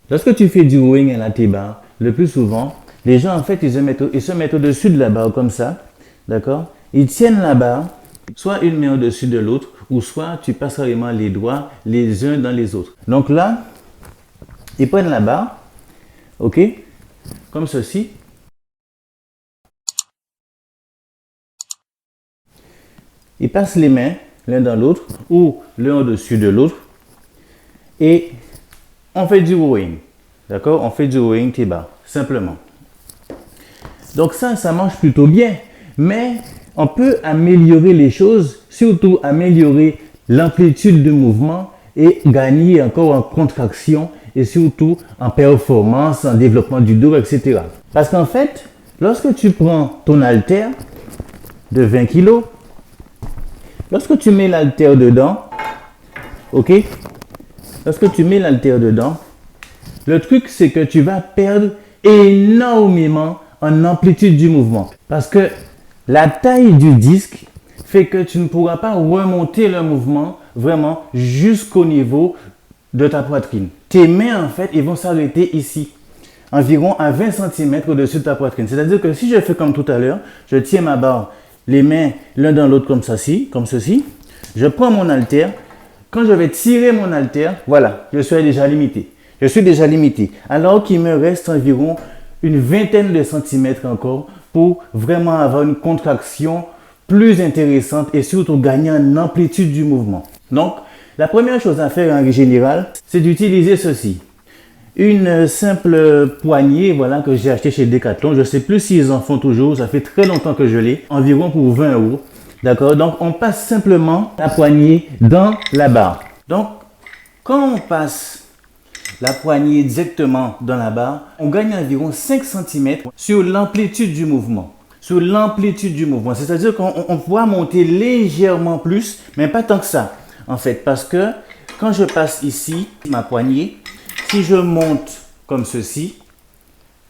Lorsque tu fais du rowing à la T-bar, le plus souvent, les gens, en fait, ils se mettent au-dessus de la barre comme ça, d'accord? Ils tiennent la barre, soit une main au-dessus de l'autre, ou soit tu passes carrément les doigts les uns dans les autres. Donc là, ils prennent la barre, ok? Comme ceci. Ils passent les mains l'un dans l'autre, ou l'un au-dessus de l'autre, et on fait du rowing, d'accord? On fait du rowing T-bar, simplement. Donc ça marche plutôt bien, mais on peut améliorer les choses, surtout améliorer l'amplitude de mouvement et gagner encore en contraction et surtout en performance, en développement du dos, etc. Parce qu'en fait, lorsque tu prends ton haltère de 20 kg, lorsque tu mets l'haltère dedans, ok? Lorsque tu mets l'haltère dedans, le truc c'est que tu vas perdre énormément en amplitude du mouvement. Parce que la taille du disque fait que tu ne pourras pas remonter le mouvement vraiment jusqu'au niveau de ta poitrine. Tes mains, en fait, ils vont s'arrêter ici, environ à 20 cm au-dessus de ta poitrine. C'est-à-dire que si je fais comme tout à l'heure, je tiens ma barre, les mains l'un dans l'autre comme ceci, je prends mon haltère. Quand je vais tirer mon haltère, voilà, je suis déjà limité. Je suis déjà limité. Alors qu'il me reste environ une vingtaine de centimètres encore pour vraiment avoir une contraction plus intéressante et surtout gagner en amplitude du mouvement. Donc, la première chose à faire en règle générale, c'est d'utiliser ceci. Une simple poignée, voilà, que j'ai acheté chez Decathlon. Je ne sais plus s'ils en font toujours, ça fait très longtemps que je l'ai, environ pour 20 €. D'accord? Donc, on passe simplement la poignée dans la barre. Donc, quand on passe la poignée directement dans la barre, on gagne environ 5 cm sur l'amplitude du mouvement. Sur l'amplitude du mouvement. C'est-à-dire qu'on pourra monter légèrement plus, mais pas tant que ça, en fait. Parce que quand je passe ici, ma poignée, si je monte comme ceci,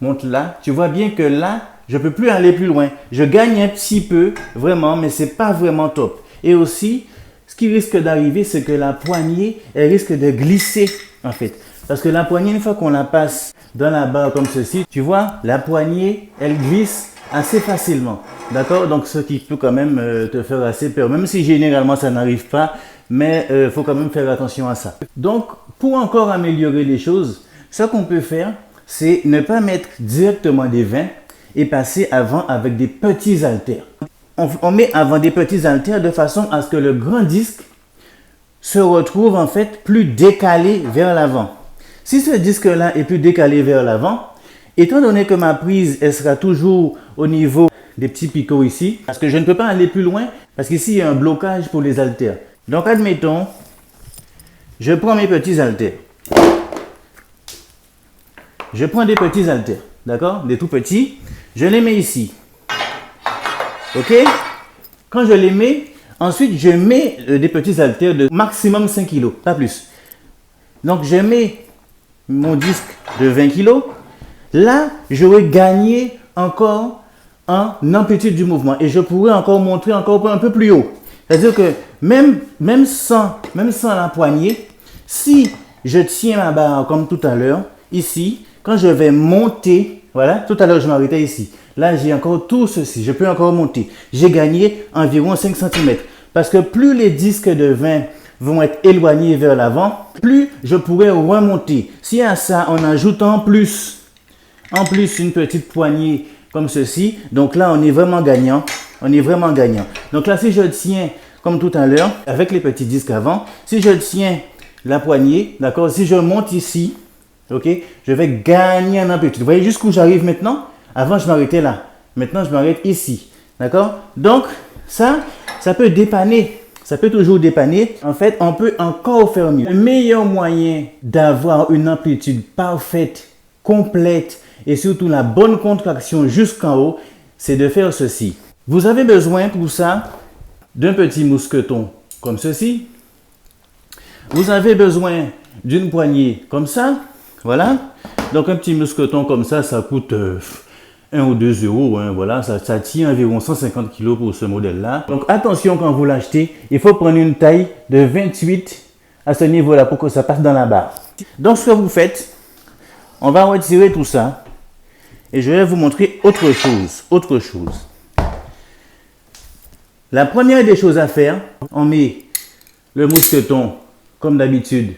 monte là, tu vois bien que là, je ne peux plus aller plus loin. Je gagne un petit peu, vraiment, mais ce n'est pas vraiment top. Et aussi, ce qui risque d'arriver, c'est que la poignée, elle risque de glisser, en fait. Parce que la poignée, une fois qu'on la passe dans la barre comme ceci, tu vois, la poignée, elle glisse assez facilement. D'accord? Donc, ce qui peut quand même te faire assez peur. Même si généralement, ça n'arrive pas, mais il faut quand même faire attention à ça. Donc, pour encore améliorer les choses, ce qu'on peut faire, c'est ne pas mettre directement des 20 et passer avant avec des petits haltères. On met avant des petits haltères de façon à ce que le grand disque se retrouve en fait plus décalé vers l'avant. Si ce disque-là est plus décalé vers l'avant, étant donné que ma prise elle sera toujours au niveau des petits picots ici, parce que je ne peux pas aller plus loin, parce qu'ici il y a un blocage pour les haltères. Donc admettons, je prends mes petits haltères. Je prends des petits haltères, d'accord? Des tout petits. Je les mets ici. Ok? Quand je les mets, ensuite je mets des petits haltères de maximum 5 kg, pas plus. Donc je mets mon disque de 20 kg. Là, j'aurais gagné encore en amplitude du mouvement et je pourrais encore monter encore un peu plus haut. C'est-à-dire que même sans la poignée, si je tiens ma barre comme tout à l'heure, ici, quand je vais monter, voilà, tout à l'heure je m'arrêtais ici. Là, j'ai encore tout ceci, je peux encore monter. J'ai gagné environ 5 cm. Parce que plus les disques de 20 vont être éloignés vers l'avant, plus je pourrais remonter. Si à ça, on ajoute en plus une petite poignée comme ceci, donc là, on est vraiment gagnant. On est vraiment gagnant. Donc là, si je tiens comme tout à l'heure, avec les petits disques avant, si je tiens la poignée, d'accord, si je monte ici, ok, je vais gagner en amplitude. Vous voyez jusqu'où j'arrive maintenant? Avant, je m'arrêtais là. Maintenant, je m'arrête ici. D'accord? Donc, ça peut dépanner. Ça peut toujours dépanner. En fait, on peut encore faire mieux. Le meilleur moyen d'avoir une amplitude parfaite, complète et surtout la bonne contraction jusqu'en haut, c'est de faire ceci. Vous avez besoin pour ça d'un petit mousqueton comme ceci. Vous avez besoin d'une poignée comme ça. Voilà. Donc, un petit mousqueton comme ça coûte 1 ou 2 €. Hein, voilà, ça tient environ 150 kg pour ce modèle-là. Donc, attention quand vous l'achetez, il faut prendre une taille de 28 à ce niveau-là pour que ça passe dans la barre. Donc, ce que vous faites, On va retirer tout ça. Et je vais vous montrer autre chose. Autre chose. La première des choses à faire, on met le mousqueton, comme d'habitude,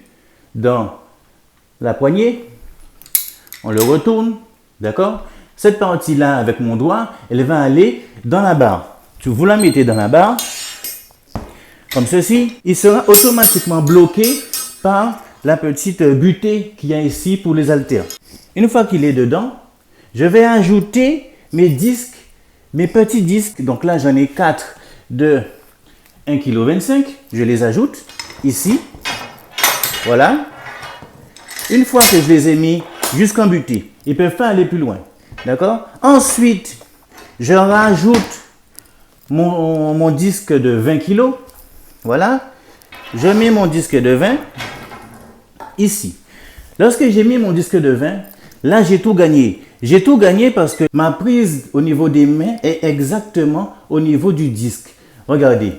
dans la poignée. On le retourne, d'accord? Cette partie-là, avec mon doigt, elle va aller dans la barre. Vous la mettez dans la barre, comme ceci. Il sera automatiquement bloqué par la petite butée qu'il y a ici pour les haltères. Une fois qu'il est dedans, je vais ajouter mes disques, mes petits disques. Donc là, j'en ai 4 de 1,25 kg. Je les ajoute ici. Voilà. Une fois que je les ai mis jusqu'en butée, ils ne peuvent pas aller plus loin. D'accord? Ensuite, je rajoute mon disque de 20 kg. Voilà. Je mets mon disque de 20 ici. Lorsque j'ai mis mon disque de 20, là, j'ai tout gagné. J'ai tout gagné parce que ma prise au niveau des mains est exactement au niveau du disque. Regardez.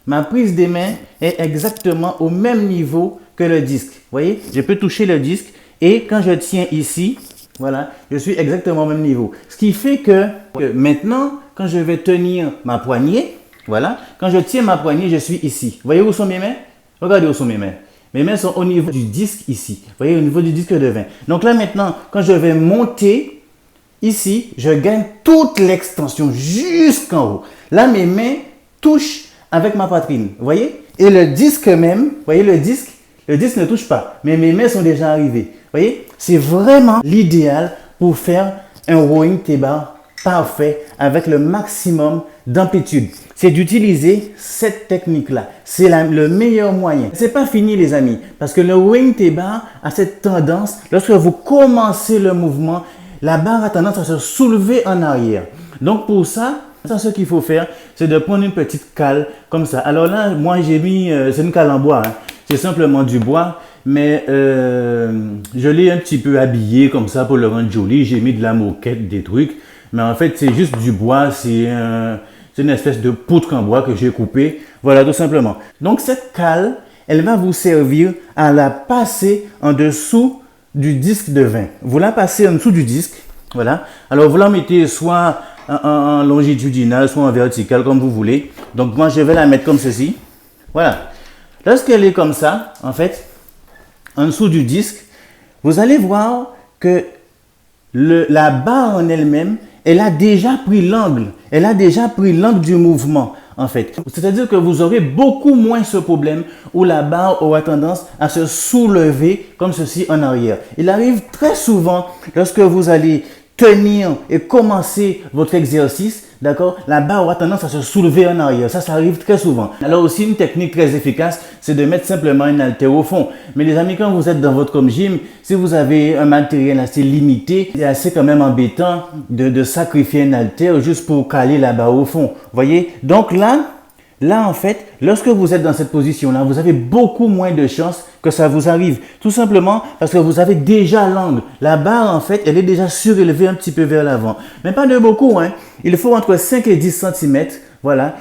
Ma prise des mains est exactement au même niveau que le disque. Vous voyez? Je peux toucher le disque et quand je tiens ici, voilà, je suis exactement au même niveau. Ce qui fait que maintenant, quand je vais tenir ma poignée, voilà, quand je tiens ma poignée, je suis ici. Vous voyez où sont mes mains? Regardez où sont mes mains. Mes mains sont au niveau du disque ici. Vous voyez, au niveau du disque de 20. Donc là, maintenant, quand je vais monter ici, je gagne toute l'extension jusqu'en haut. Là, mes mains touchent avec ma poitrine. Vous voyez? Et le disque même, vous voyez le disque ne touche pas. Mais mes mains sont déjà arrivées. Vous voyez? C'est vraiment l'idéal pour faire un rowing T-bar parfait avec le maximum d'amplitude. C'est d'utiliser cette technique-là. C'est le meilleur moyen. C'est pas fini les amis, parce que le rowing T-bar a cette tendance, lorsque vous commencez le mouvement, la barre a tendance à se soulever en arrière. Donc pour ça, ce qu'il faut faire, c'est de prendre une petite cale comme ça. Alors là, moi j'ai mis, c'est une cale en bois, hein. C'est simplement du bois, mais je l'ai un petit peu habillé comme ça pour le rendre joli. J'ai mis de la moquette, des trucs, mais en fait c'est juste du bois, c'est une espèce de poutre en bois que j'ai coupé. Voilà, tout simplement. Donc cette cale, elle va vous servir à la passer en dessous du disque de 20. Vous la passez en dessous du disque, voilà. Alors vous la mettez soit en longitudinal, soit en vertical, comme vous voulez. Donc moi je vais la mettre comme ceci. Voilà. Lorsqu'elle est comme ça, en fait, en dessous du disque, vous allez voir que la barre en elle-même, elle a déjà pris l'angle. Elle a déjà pris l'angle du mouvement, en fait. C'est-à-dire que vous aurez beaucoup moins ce problème où la barre aura tendance à se soulever comme ceci en arrière. Il arrive très souvent lorsque vous allez tenir et commencer votre exercice, d'accord, la barre aura tendance à se soulever en arrière. Ça arrive très souvent. Alors aussi, une technique très efficace, c'est de mettre simplement une haltère au fond. Mais les amis, quand vous êtes dans votre home gym, si vous avez un matériel assez limité, c'est assez quand même embêtant de sacrifier une haltère juste pour caler la barre au fond. Vous voyez? Donc là, en fait, lorsque vous êtes dans cette position-là, vous avez beaucoup moins de chances que ça vous arrive. Tout simplement parce que vous avez déjà l'angle. La barre, en fait, elle est déjà surélevée un petit peu vers l'avant. Mais pas de beaucoup, hein. Il faut entre 5 et 10 cm, voilà,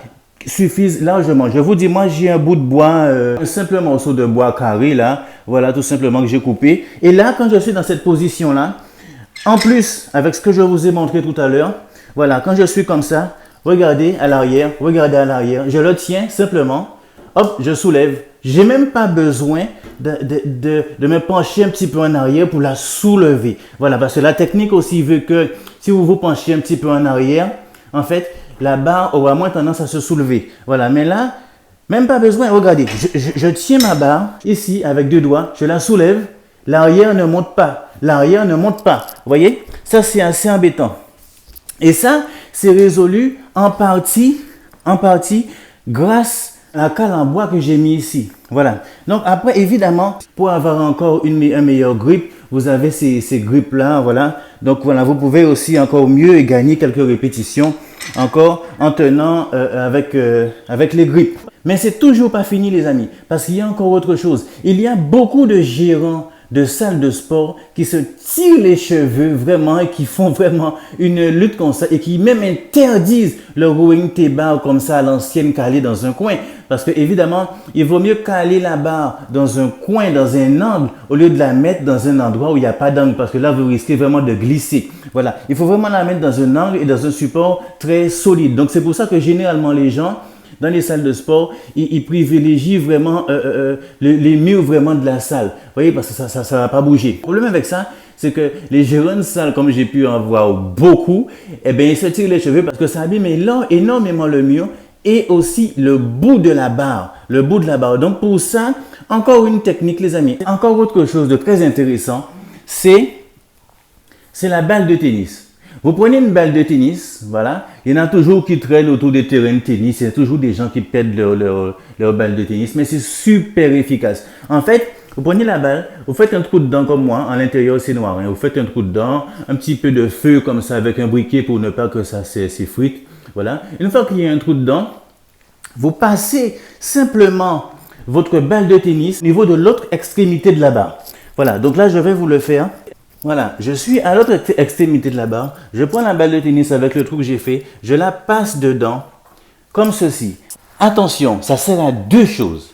suffisent largement. Je vous dis, moi, j'ai un bout de bois, un simple morceau de bois carré, là, voilà, tout simplement que j'ai coupé. Et là, quand je suis dans cette position-là, en plus, avec ce que je vous ai montré tout à l'heure, voilà, quand je suis comme ça, regardez à l'arrière, je le tiens simplement, hop, je soulève. J'ai même pas besoin de me pencher un petit peu en arrière pour la soulever. Voilà, parce que la technique aussi veut que si vous vous penchez un petit peu en arrière, en fait, la barre aura moins tendance à se soulever. Voilà, mais là, même pas besoin, regardez, je tiens ma barre ici avec 2 doigts, je la soulève, l'arrière ne monte pas, Vous voyez, ça c'est assez embêtant. Et ça, c'est résolu en partie grâce à la cale en bois que j'ai mis ici. Voilà. Donc après, évidemment, pour avoir encore un meilleur grip, vous avez ces grips-là, voilà. Donc voilà, vous pouvez aussi encore mieux gagner quelques répétitions encore en tenant avec les grips. Mais c'est toujours pas fini les amis, parce qu'il y a encore autre chose. Il y a beaucoup de gérants de salles de sport qui se tirent les cheveux vraiment et qui font vraiment une lutte comme ça et qui même interdisent le rowing T-bar comme ça à l'ancienne calé dans un coin. Parce que évidemment, il vaut mieux caler la barre dans un coin, dans un angle, au lieu de la mettre dans un endroit où il n'y a pas d'angle parce que là, vous risquez vraiment de glisser. Voilà, il faut vraiment la mettre dans un angle et dans un support très solide. Donc c'est pour ça que généralement les gens, dans les salles de sport, ils privilégient vraiment les murs vraiment de la salle. Vous voyez, parce que ça va pas bouger. Le problème avec ça, c'est que les gérants de salle, comme j'ai pu en voir beaucoup, eh bien, ils se tirent les cheveux parce que ça abîme énormément le mur et aussi le bout de la barre. Le bout de la barre. Donc pour ça, encore une technique, les amis. Encore autre chose de très intéressant, c'est la balle de tennis. Vous prenez une balle de tennis, voilà, il y en a toujours qui traînent autour des terrains de tennis, il y a toujours des gens qui perdent leur balle de tennis, mais c'est super efficace. En fait, vous prenez la balle, vous faites un trou dedans comme moi, à l'intérieur c'est noir, hein, vous faites un trou dedans, un petit peu de feu comme ça avec un briquet pour ne pas que ça s'effrite, voilà. Une fois qu'il y a un trou dedans, vous passez simplement votre balle de tennis au niveau de l'autre extrémité de la barre. Voilà, donc là je vais vous le faire. Voilà, je suis à l'autre extrémité de la barre, je prends la balle de tennis avec le trou que j'ai fait, je la passe dedans, comme ceci. Attention, ça sert à deux choses,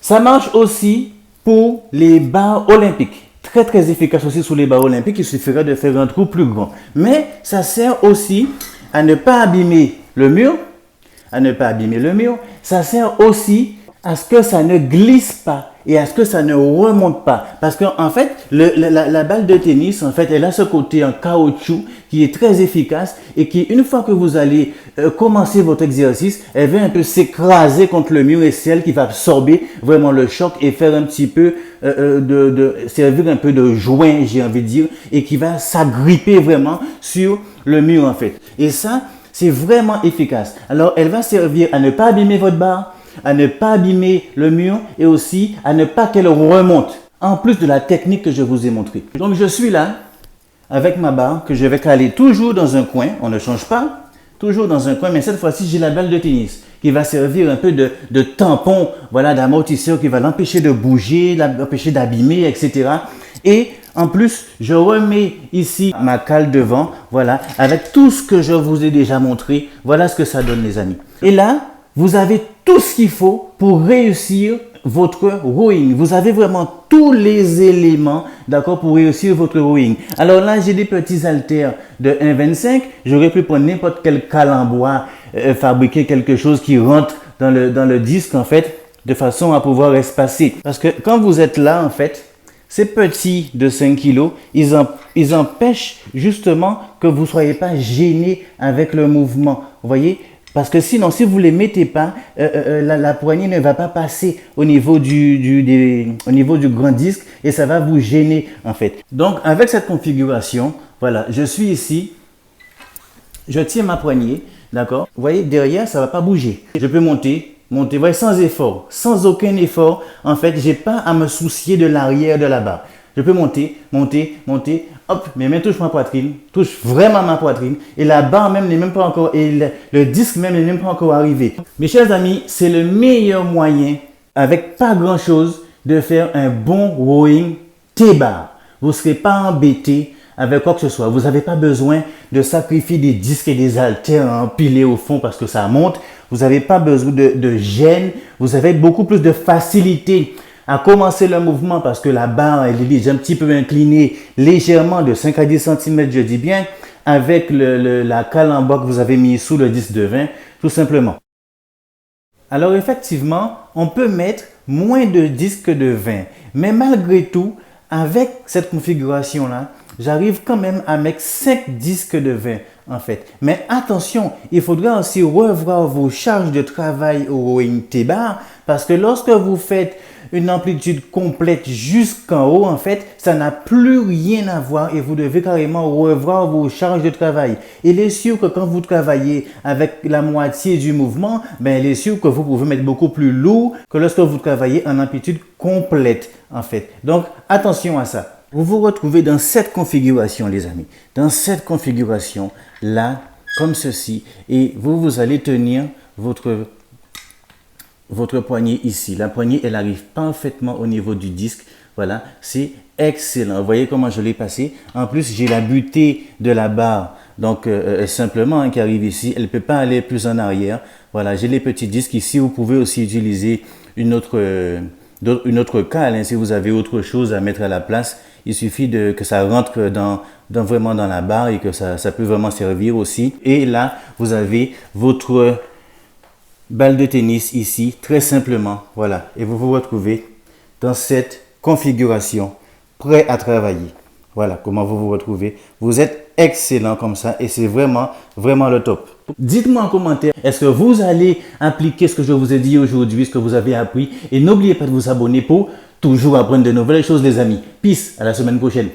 Ça marche aussi pour les barres olympiques, très efficace aussi sur les barres olympiques, il suffirait de faire un trou plus grand. Mais ça sert aussi à ne pas abîmer le mur, ça sert aussi à ce que ça ne glisse pas et à ce que ça ne remonte pas. Parce qu'en fait, la balle de tennis, en fait, elle a ce côté en caoutchouc qui est très efficace et qui, une fois que vous allez commencer votre exercice, elle va un peu s'écraser contre le mur et c'est elle qui va absorber vraiment le choc et faire un petit peu servir un peu de joint, j'ai envie de dire, et qui va s'agripper vraiment sur le mur, en fait. Et ça, c'est vraiment efficace. Alors, elle va servir à ne pas abîmer votre barre, à ne pas abîmer le mur et aussi à ne pas qu'elle remonte. En plus de la technique que je vous ai montrée. Donc, je suis là avec ma barre que je vais caler toujours dans un coin. On ne change pas. Toujours dans un coin. Mais cette fois-ci, j'ai la balle de tennis qui va servir un peu de tampon, voilà, d'amortisseur qui va l'empêcher de bouger, l'empêcher d'abîmer, etc. Et en plus, je remets ici ma cale devant, voilà, avec tout ce que je vous ai déjà montré. Voilà ce que ça donne, les amis. Et là, vous avez tout ce qu'il faut pour réussir votre rowing. Vous avez vraiment tous les éléments, d'accord, pour réussir votre rowing. Alors là, j'ai des petits haltères de 1,25. J'aurais pu prendre n'importe quel cale en bois, fabriquer quelque chose qui rentre dans le disque, en fait, de façon à pouvoir espacer. Parce que quand vous êtes là, en fait, ces petits de 5 kg, ils empêchent justement que vous ne soyez pas gêné avec le mouvement. Vous voyez? Parce que sinon, si vous ne les mettez pas, la poignée ne va pas passer au niveau du grand disque et ça va vous gêner en fait. Donc, avec cette configuration, voilà, je suis ici, je tiens ma poignée, d'accord? Vous voyez, derrière, ça ne va pas bouger. Je peux monter, voyez, sans effort, sans aucun effort. En fait, je n'ai pas à me soucier de l'arrière de la barre. Je peux monter, hop, mes mains touchent ma poitrine, touchent vraiment ma poitrine. Et la barre même n'est même pas encore, et le disque même n'est même pas encore arrivé. Mes chers amis, c'est le meilleur moyen, avec pas grand chose, de faire un bon rowing T-bar. Vous ne serez pas embêté avec quoi que ce soit. Vous n'avez pas besoin de sacrifier des disques et des haltères à empiler au fond parce que ça monte. Vous n'avez pas besoin de gêne. Vous avez beaucoup plus de facilité à commencer le mouvement parce que la barre elle est déjà un petit peu inclinée légèrement de 5 à 10 cm, je dis bien, avec la cale en bois que vous avez mis sous le disque de 20, tout simplement. Alors effectivement, on peut mettre moins de disques de 20, mais malgré tout, avec cette configuration-là, j'arrive quand même à mettre 5 disques de 20 en fait. Mais attention, il faudra aussi revoir vos charges de travail au rowing T-bar parce que lorsque vous faites une amplitude complète jusqu'en haut, en fait, ça n'a plus rien à voir et vous devez carrément revoir vos charges de travail. Il est sûr que quand vous travaillez avec la moitié du mouvement, ben, il est sûr que vous pouvez mettre beaucoup plus lourd que lorsque vous travaillez en amplitude complète, en fait. Donc, attention à ça. Vous vous retrouvez dans cette configuration, les amis. Dans cette configuration-là, comme ceci. Et vous allez tenir votre votre poignée ici. La poignée, elle arrive parfaitement au niveau du disque. Voilà, c'est excellent. Vous voyez comment je l'ai passé. En plus, j'ai la butée de la barre. Donc, simplement, hein, qui arrive ici. Elle ne peut pas aller plus en arrière. Voilà, j'ai les petits disques ici. Vous pouvez aussi utiliser une autre cale. Hein, si vous avez autre chose à mettre à la place, il suffit que ça rentre vraiment dans la barre et que ça peut vraiment servir aussi. Et là, vous avez votre balle de tennis ici, très simplement, voilà, et vous vous retrouvez dans cette configuration, prêt à travailler. Voilà comment vous vous retrouvez. Vous êtes excellent comme ça et c'est vraiment, vraiment le top. Dites-moi en commentaire, est-ce que vous allez appliquer ce que je vous ai dit aujourd'hui, ce que vous avez appris, et n'oubliez pas de vous abonner pour toujours apprendre de nouvelles choses, les amis. Peace, à la semaine prochaine.